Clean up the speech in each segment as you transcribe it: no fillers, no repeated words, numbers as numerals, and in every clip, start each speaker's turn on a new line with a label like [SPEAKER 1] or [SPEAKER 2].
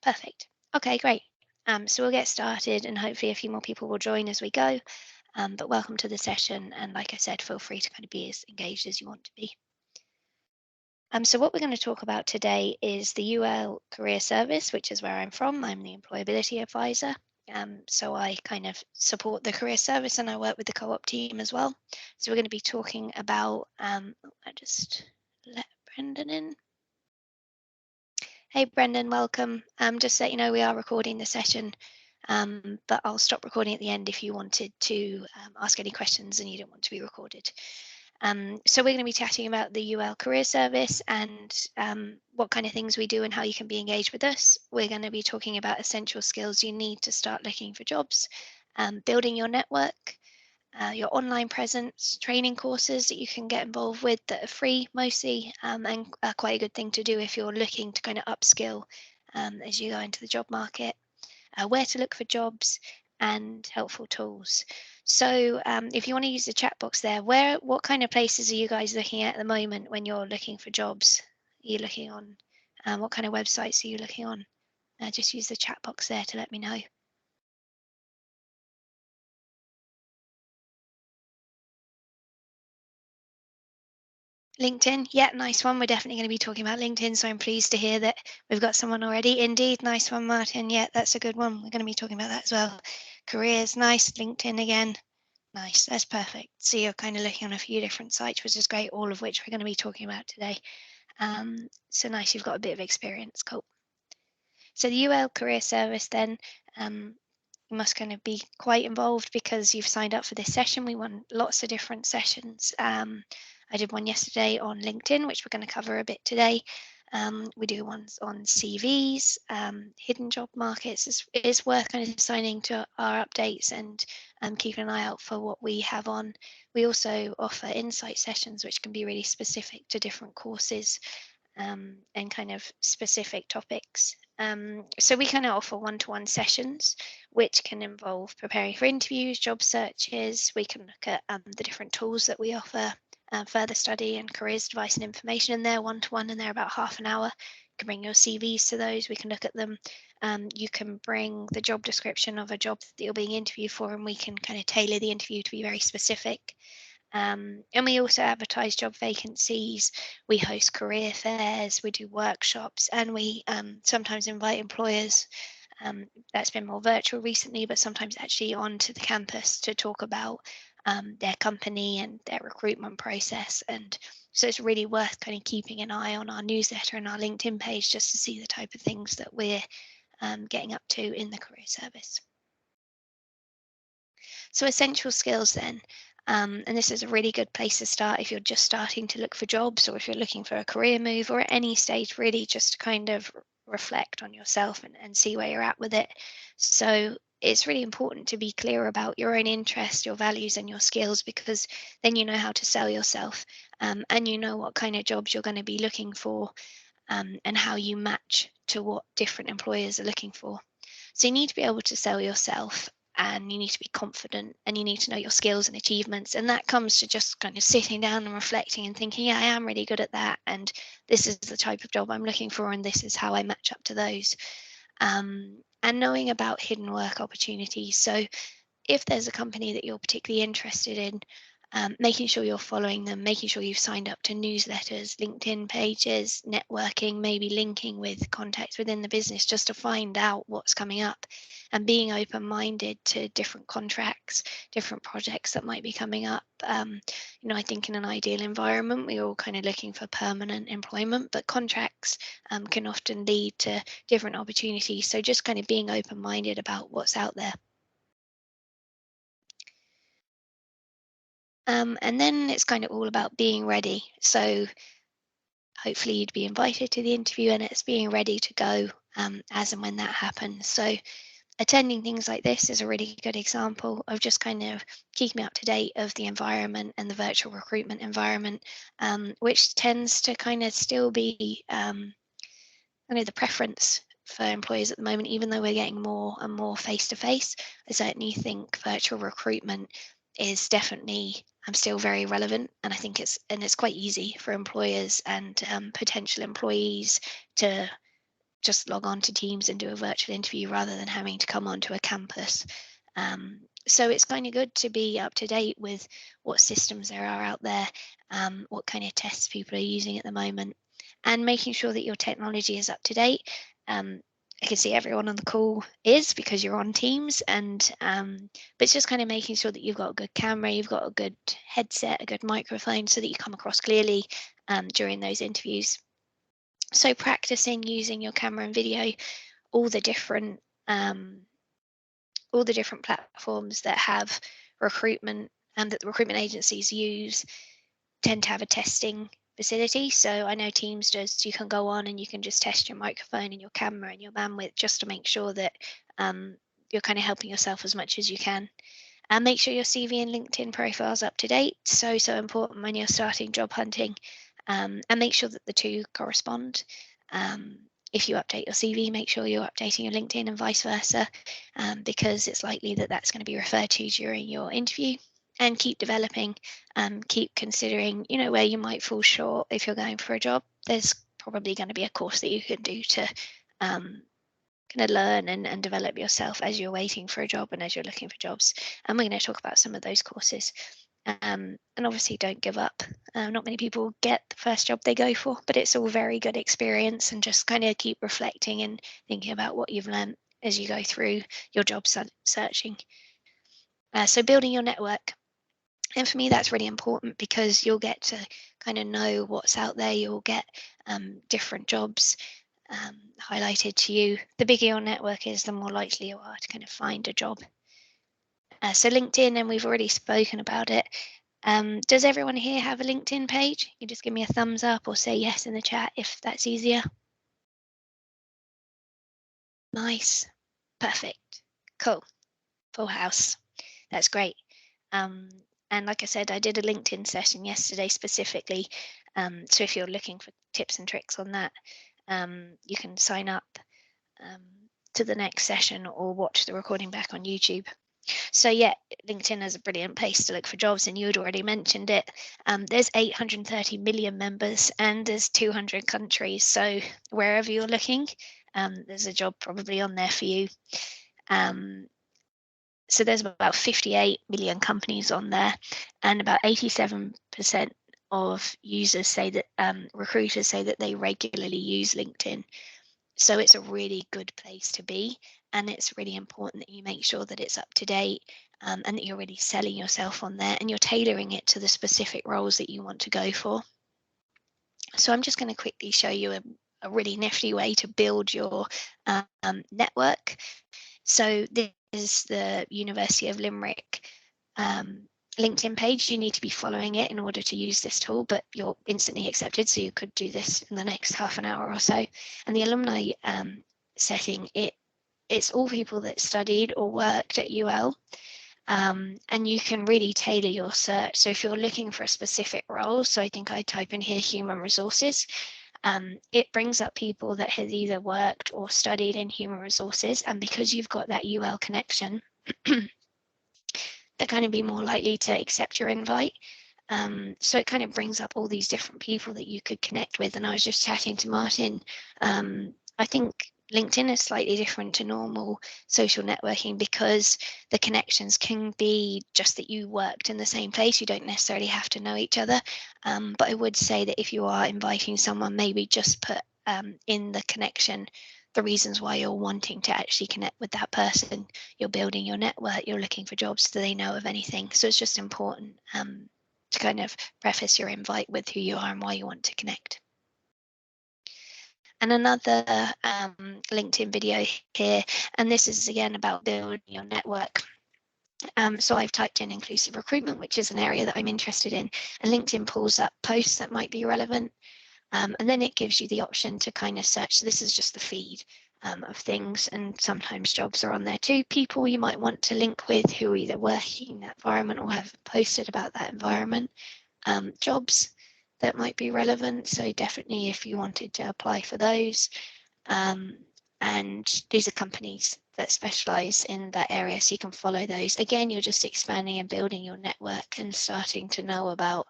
[SPEAKER 1] Perfect. Okay, great. So we'll get started and hopefully a few more people will join as we go. But welcome to the session. And like I said, feel free to kind of be as engaged as you want to be. So what we're going to talk about today is the UL Career Service, which is where I'm from. I'm the Employability Advisor. So I kind of support the Career Service and I work with the co-op team as well. So we're going to be talking about, I just let Brendan in. Hey Brendan, welcome. Just so you know, we are recording the session, but I'll stop recording at the end if you wanted to ask any questions and you don't want to be recorded. So we're going to be chatting about the UL Career Service and what kind of things we do and how you can be engaged with us. We're going to be talking about essential skills you need to start looking for jobs, building your network, your online presence, training courses that you can get involved with that are free mostly, and are quite a good thing to do if you're looking to kind of upskill as you go into the job market, where to look for jobs, and helpful tools. So if you want to use the chat box there, what kind of places are you guys looking at the moment when you're looking for jobs? Are you looking on, what kind of websites are you looking on? Just use the chat box there to let me know. LinkedIn, yeah, nice one. We're definitely going to be talking about LinkedIn, so I'm pleased to hear that we've got someone already. Indeed, nice one, Martin. Yeah, that's a good one. We're going to be talking about that as well. Careers, nice. LinkedIn again, nice. That's perfect. So you're kind of looking on a few different sites, which is great, all of which we're going to be talking about today. So nice, you've got a bit of experience. Cool. So the UL Career Service then, you must kind of be quite involved because you've signed up for this session. We run lots of different sessions. I did one yesterday on LinkedIn, which we're going to cover a bit today. We do ones on CVs, hidden job markets. It's worth kind of signing to our updates and keeping an eye out for what we have on. We also offer insight sessions, which can be really specific to different courses and kind of specific topics. So we kind of offer one-to-one sessions, which can involve preparing for interviews, job searches. We can look at the different tools that we offer, further study and careers advice and information in there one-to-one, and they're about half an hour. You can bring your CVs to those. We can look at them. You can bring the job description of a job that you're being interviewed for, and we can kind of tailor the interview to be very specific. And we also advertise job vacancies, we host career fairs, we do workshops, and we sometimes invite employers. That's been more virtual recently, but sometimes actually onto the campus to talk about their company and their recruitment process. And so it's really worth kind of keeping an eye on our newsletter and our LinkedIn page just to see the type of things that we're getting up to in the career service. So essential skills then, and this is a really good place to start if you're just starting to look for jobs or if you're looking for a career move or at any stage really just to kind of reflect on yourself and see where you're at with it. So it's really important to be clear about your own interests, your values and your skills because then you know how to sell yourself and you know what kind of jobs you're going to be looking for and how you match to what different employers are looking for. So you need to be able to sell yourself and you need to be confident and you need to know your skills and achievements. And that comes to just kind of sitting down and reflecting and thinking, yeah, I am really good at that. And this is the type of job I'm looking for. And this is how I match up to those. And knowing about hidden work opportunities. So if there's a company that you're particularly interested in, making sure you're following them, making sure you've signed up to newsletters, LinkedIn pages, networking, maybe linking with contacts within the business just to find out what's coming up and being open-minded to different contracts, different projects that might be coming up. I think in an ideal environment, we're all kind of looking for permanent employment, but contracts can often lead to different opportunities. So just kind of being open-minded about what's out there. And then it's kind of all about being ready. So hopefully you'd be invited to the interview and it's being ready to go as and when that happens. So attending things like this is a really good example of just kind of keeping up to date of the environment and the virtual recruitment environment, which tends to kind of still be the preference for employers at the moment, even though we're getting more and more face-to-face. I certainly think virtual recruitment is definitely still very relevant, and I think it's quite easy for employers and potential employees to just log on to Teams and do a virtual interview rather than having to come onto a campus. So it's kind of good to be up to date with what systems there are out there, what kind of tests people are using at the moment, and making sure that your technology is up to date. I can see everyone on the call is because you're on Teams, and but it's just kind of making sure that you've got a good camera, you've got a good headset, a good microphone, so that you come across clearly during those interviews. So practicing using your camera and video, all the different platforms that have recruitment and that the recruitment agencies use tend to have a testing facility. So I know Teams does. You can go on and you can just test your microphone and your camera and your bandwidth just to make sure that you're kind of helping yourself as much as you can. And make sure your CV and LinkedIn profile's up to date. So important when you're starting job hunting. And make sure that the two correspond. If you update your CV, make sure you're updating your LinkedIn and vice versa, because it's likely that that's going to be referred to during your interview. And keep developing, keep considering, where you might fall short if you're going for a job. There's probably going to be a course that you can do to kind of learn and develop yourself as you're waiting for a job and as you're looking for jobs. And we're going to talk about some of those courses. And obviously don't give up. Not many people get the first job they go for, but it's all very good experience, and just kind of keep reflecting and thinking about what you've learned as you go through your job searching. So building your network. And for me, that's really important because you'll get to kind of know what's out there. You'll get different jobs highlighted to you. The bigger your network is, the more likely you are to kind of find a job. So LinkedIn, and we've already spoken about it. Does everyone here have a LinkedIn page? You just give me a thumbs up or say yes in the chat if that's easier. Nice. Perfect. Cool. Full house. That's great. And like I said, I did a LinkedIn session yesterday specifically. So if you're looking for tips and tricks on that, you can sign up to the next session or watch the recording back on YouTube. So yeah, LinkedIn is a brilliant place to look for jobs, and you had already mentioned it. There's 830 million members and there's 200 countries. So wherever you're looking, there's a job probably on there for you. So there's about 58 million companies on there, and about 87% of users say that recruiters say that they regularly use LinkedIn. So it's a really good place to be, and it's really important that you make sure that it's up to date, and that you're really selling yourself on there and you're tailoring it to the specific roles that you want to go for. So I'm just going to quickly show you a really nifty way to build your network. So this is the University of Limerick LinkedIn page. You need to be following it in order to use this tool, but you're instantly accepted, so you could do this in the next half an hour or so. And the alumni setting, it's all people that studied or worked at UL, and you can really tailor your search. So if you're looking for a specific role, so I think I type in here human resources, it brings up people that has either worked or studied in human resources, and because you've got that UL connection, they're going to be more likely to accept your invite. So it kind of brings up all these different people that you could connect with. And I was just chatting to Martin. I think LinkedIn is slightly different to normal social networking because the connections can be just that you worked in the same place. You don't necessarily have to know each other. But I would say that if you are inviting someone, maybe just put in the connection the reasons why you're wanting to actually connect with that person. You're building your network, you're looking for jobs, do they know of anything? So it's just important to kind of preface your invite with who you are and why you want to connect. And another LinkedIn video here, and this is again about building your network. So I've typed in inclusive recruitment, which is an area that I'm interested in, and LinkedIn pulls up posts that might be relevant. And then it gives you the option to kind of search. So this is just the feed of things, and sometimes jobs are on there too. People you might want to link with who are either working in that environment or have posted about that environment. Jobs that might be relevant. So definitely if you wanted to apply for those. And these are companies that specialize in that area, so you can follow those. Again, you're just expanding and building your network and starting to know about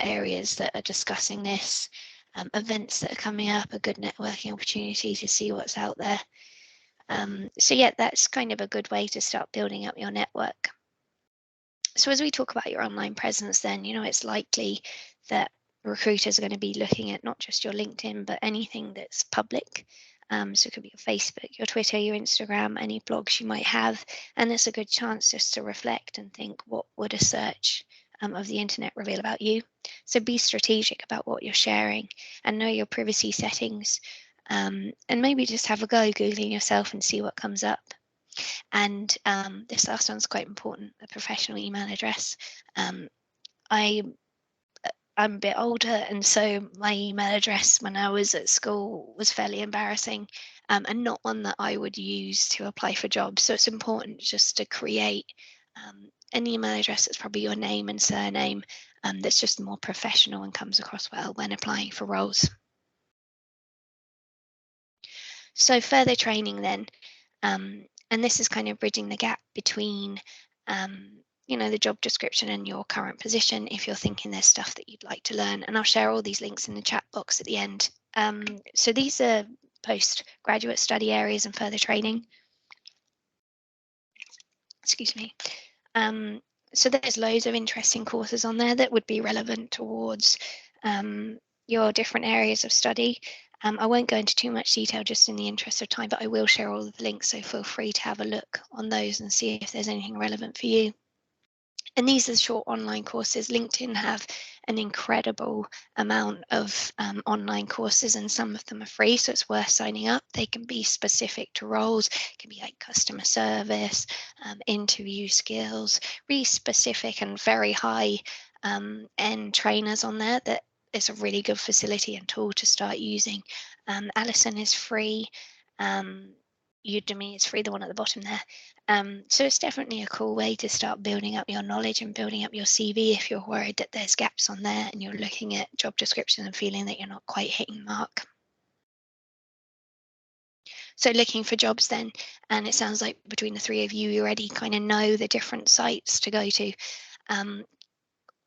[SPEAKER 1] areas that are discussing this. events that are coming up, a good networking opportunity to see what's out there. So yeah, that's kind of a good way to start building up your network. So as we talk about your online presence, then, it's likely that recruiters are going to be looking at not just your LinkedIn, but anything that's public. So it could be your Facebook, your Twitter, your Instagram, any blogs you might have. And it's a good chance just to reflect and think, what would a search of the internet reveal about you? So be strategic about what you're sharing and know your privacy settings. And maybe just have a go Googling yourself and see what comes up. And this last one's quite important, a professional email address. I'm a bit older, and so my email address when I was at school was fairly embarrassing, and not one that I would use to apply for jobs. So it's important just to create an email address that's probably your name and surname, that's just more professional and comes across well when applying for roles. So further training then, and this is kind of bridging the gap between the job description and your current position, if you're thinking there's stuff that you'd like to learn. And I'll share all these links in the chat box at the end. So these are postgraduate study areas and further training. Excuse me. So there's loads of interesting courses on there that would be relevant towards your different areas of study. I won't go into too much detail just in the interest of time, but I will share all of the links, so feel free to have a look on those and see if there's anything relevant for you. And these are short online courses. LinkedIn have an incredible amount of online courses, and some of them are free, so it's worth signing up. They can be specific to roles, it can be like customer service, interview skills, really specific and very high end trainers on there. That is a really good facility and tool to start using. Alison is free. Udemy is free, the one at the bottom there. So it's definitely a cool way to start building up your knowledge and building up your CV if you're worried that there's gaps on there and you're looking at job description and feeling that you're not quite hitting the mark. So looking for jobs then, and it sounds like between the three of you already kind of know the different sites to go to.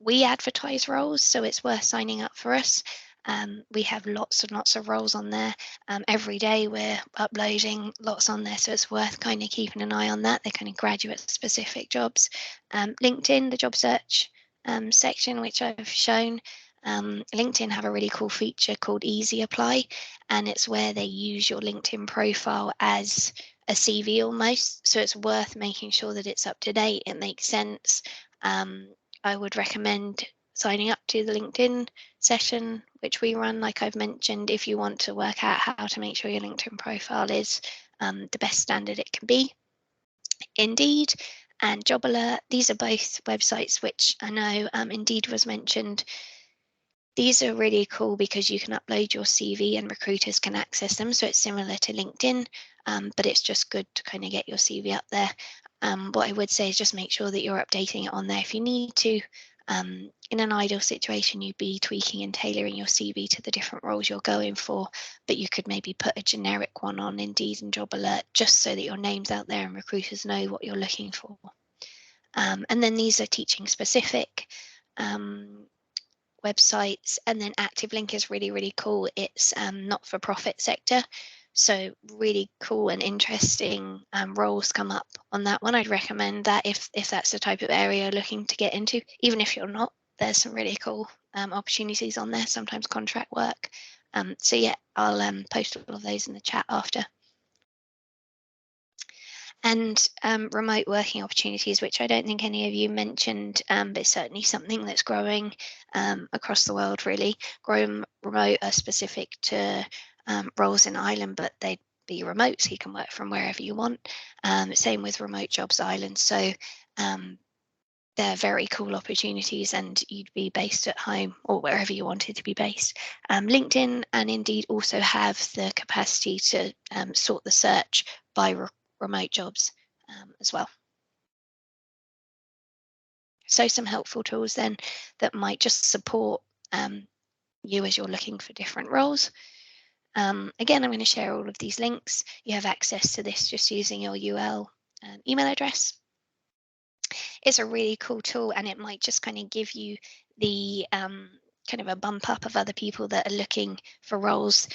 [SPEAKER 1] We advertise roles, so it's worth signing up for us. We have lots and lots of roles on there. Every day we're uploading lots on there, so it's worth kind of keeping an eye on that. They're kind of graduate specific jobs. LinkedIn, the job search section, which I've shown. LinkedIn have a really cool feature called Easy Apply, and it's where they use your LinkedIn profile as a CV almost. So it's worth making sure that it's up to date, it makes sense. I would recommend signing up to the LinkedIn session, which we run, like I've mentioned, if you want to work out how to make sure your LinkedIn profile is the best standard it can be. Indeed and Job Alert, these are both websites which I know Indeed was mentioned. These are really cool because you can upload your CV and recruiters can access them. So it's similar to LinkedIn, but it's just good to kind of get your CV up there. What I would say is just make sure that you're updating it on there if you need to. In an ideal situation, you'd be tweaking and tailoring your CV to the different roles you're going for, but you could maybe put a generic one on Indeed and Job Alert just so that your name's out there and recruiters know what you're looking for. And then these are teaching specific websites, and then Active Link is really, really cool. It's not-for-profit sector. So really cool and interesting roles come up on that one. I'd recommend that if that's the type of area you're looking to get into. Even if you're not, there's some really cool opportunities on there, sometimes contract work. So yeah, I'll post all of those in the chat after. And remote working opportunities, which I don't think any of you mentioned, but it's certainly something that's growing across the world, really. Growing remote are specific to roles in Ireland, but they'd be remote, so you can work from wherever you want. Same with Remote Jobs Ireland. So they're very cool opportunities, and you'd be based at home or wherever you wanted to be based. LinkedIn and Indeed also have the capacity to sort the search by remote jobs as well. So some helpful tools then that might just support you as you're looking for different roles. Again, I'm going to share all of these links. You have access to this just using your UL email address. It's a really cool tool, and it might just kind of give you the kind of a bump up of other people that are looking for roles,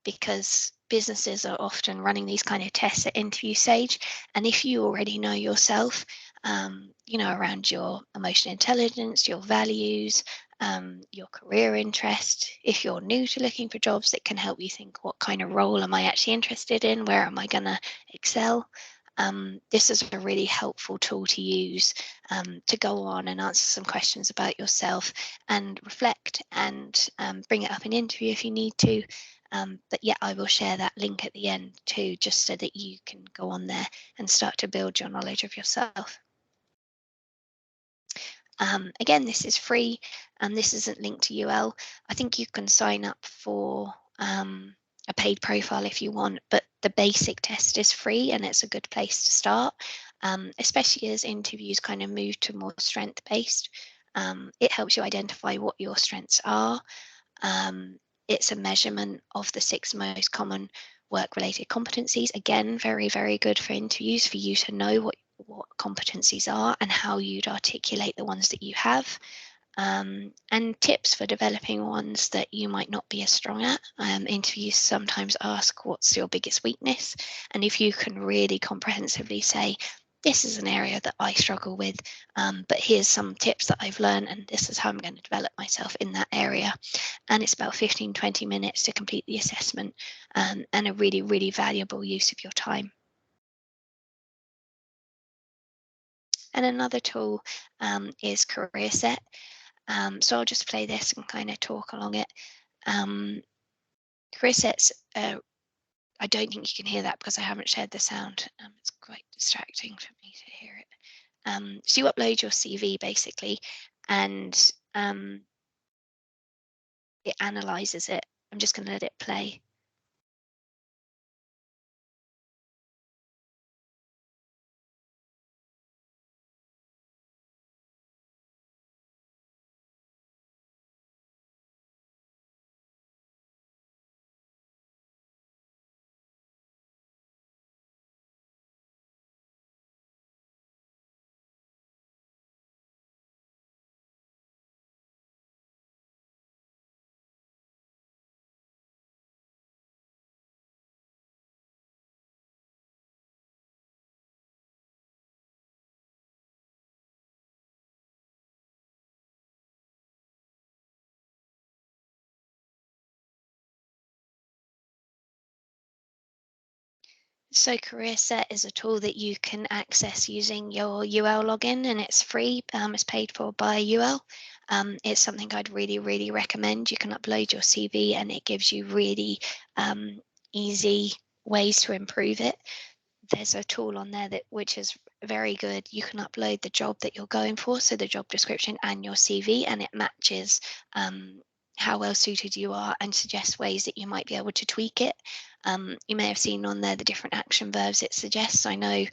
[SPEAKER 1] because businesses are often running these kind of tests at interview stage. And if you already know yourself, around your emotional intelligence, your values, your career interest, if you're new to looking for jobs, it can help you think, what kind of role am I actually interested in? Where am I going to excel? This is a really helpful tool to use, to go on and answer some questions about yourself and reflect, and bring it up in interview if you need to. But yeah, I will share that link at the end too, just so that you can go on there and start to build your knowledge of yourself. Again, this is free, and this isn't linked to UL. I think you can sign up for a paid profile if you want, but the basic test is free, and it's a good place to start, especially as interviews kind of move to more strength-based. It helps you identify what your strengths are. It's a measurement of the 6 most common work-related competencies. Again, very, very good for interviews, for you to know what competencies are and how you'd articulate the ones that you have, and tips for developing ones that you might not be as strong at. Interviews sometimes ask, what's your biggest weakness? And if you can really comprehensively say, this is an area that I struggle with, but here's some tips that I've learned, and this is how I'm going to develop myself in that area. And it's about 15-20 minutes to complete the assessment, and a really, really valuable use of your time. And another tool is CareerSet. So I'll just play this and kind of talk along it. CareerSet's, I don't think you can hear that because I haven't shared the sound. It's quite distracting for me to hear it. So you upload your CV basically, and it analyzes it. I'm just going to let it play. So CareerSet is a tool that you can access using your UL login, and it's free. It's paid for by UL. It's something I'd really, really recommend. You can upload your CV, and it gives you really easy ways to improve it. There's a tool on there which is very good. You can upload the job that you're going for, so the job description and your CV, and it matches how well suited you are and suggests ways that you might be able to tweak it. You may have seen on there the different action verbs it suggests. I know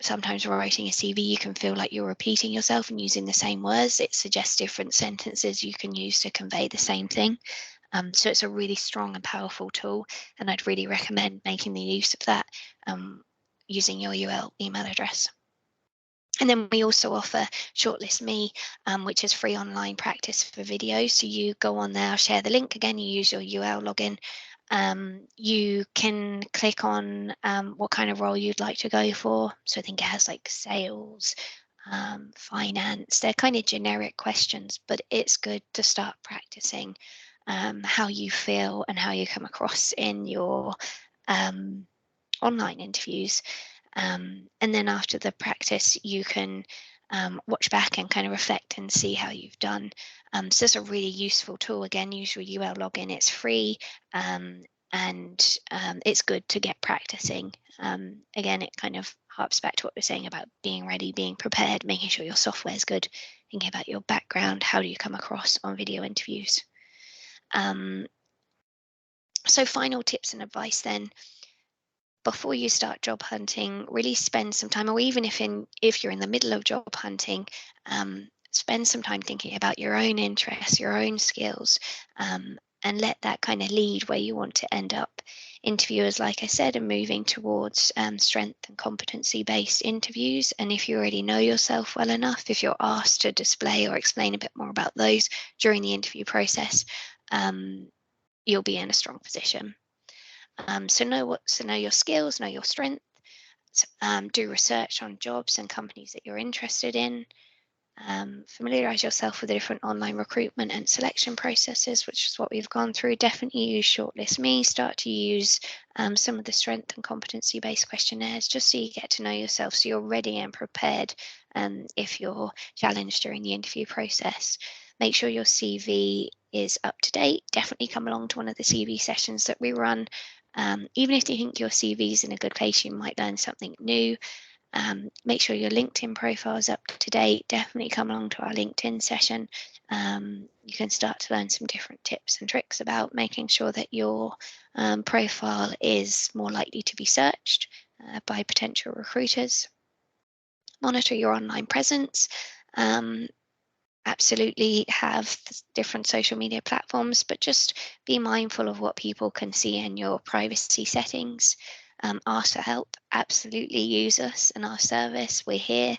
[SPEAKER 1] sometimes writing a CV, you can feel like you're repeating yourself and using the same words. It suggests different sentences you can use to convey the same thing. So it's a really strong and powerful tool, and I'd really recommend making the use of that, using your UL email address. And then we also offer ShortlistMe, which is free online practice for videos. So you go on there, I'll share the link again, you use your UL login. You can click on what kind of role you'd like to go for. So I think it has like sales, finance. They're kind of generic questions, but it's good to start practicing how you feel and how you come across in your online interviews. And then after the practice, you can watch back and kind of reflect and see how you've done. So it's a really useful tool. Again, use your UL login. It's free, and it's good to get practicing. Again, it kind of harps back to what we're saying about being ready, being prepared, making sure your software is good, thinking about your background, how do you come across on video interviews. So final tips and advice then. Before you start job hunting, really spend some time, or even if you're in the middle of job hunting, spend some time thinking about your own interests, your own skills, and let that kind of lead where you want to end up. Interviewers, like I said, are moving towards strength and competency-based interviews. And if you already know yourself well enough, if you're asked to display or explain a bit more about those during the interview process, you'll be in a strong position. So know your skills, know your strengths, do research on jobs and companies that you're interested in. Familiarize yourself with the different online recruitment and selection processes, which is what we've gone through. Definitely use ShortlistMe. Start to use some of the strength and competency-based questionnaires, just so you get to know yourself, so you're ready and prepared if you're challenged during the interview process. Make sure your CV is up to date. Definitely come along to one of the CV sessions that we run. Even if you think your CV is in a good place, you might learn something new. Make sure your LinkedIn profile is up to date. Definitely come along to our LinkedIn session. You can start to learn some different tips and tricks about making sure that your profile is more likely to be searched by potential recruiters. Monitor your online presence. Absolutely have different social media platforms, but just be mindful of what people can see in your privacy settings. Ask for help. Absolutely use us and our service. We're here.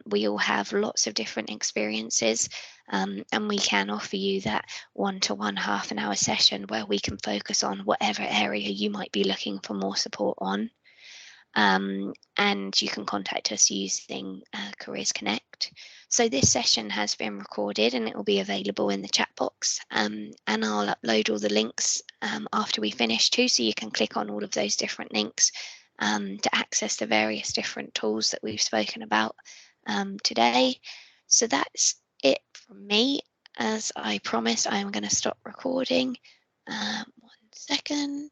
[SPEAKER 1] We all have lots of different experiences, and we can offer you that one-to-one half an hour session where we can focus on whatever area you might be looking for more support on. And you can contact us using Careers Connect. So this session has been recorded and it will be available in the chat box, and I'll upload all the links after we finish too, so you can click on all of those different links to access the various different tools that we've spoken about today. So that's it from me. As I promised, I'm going to stop recording. 1 second.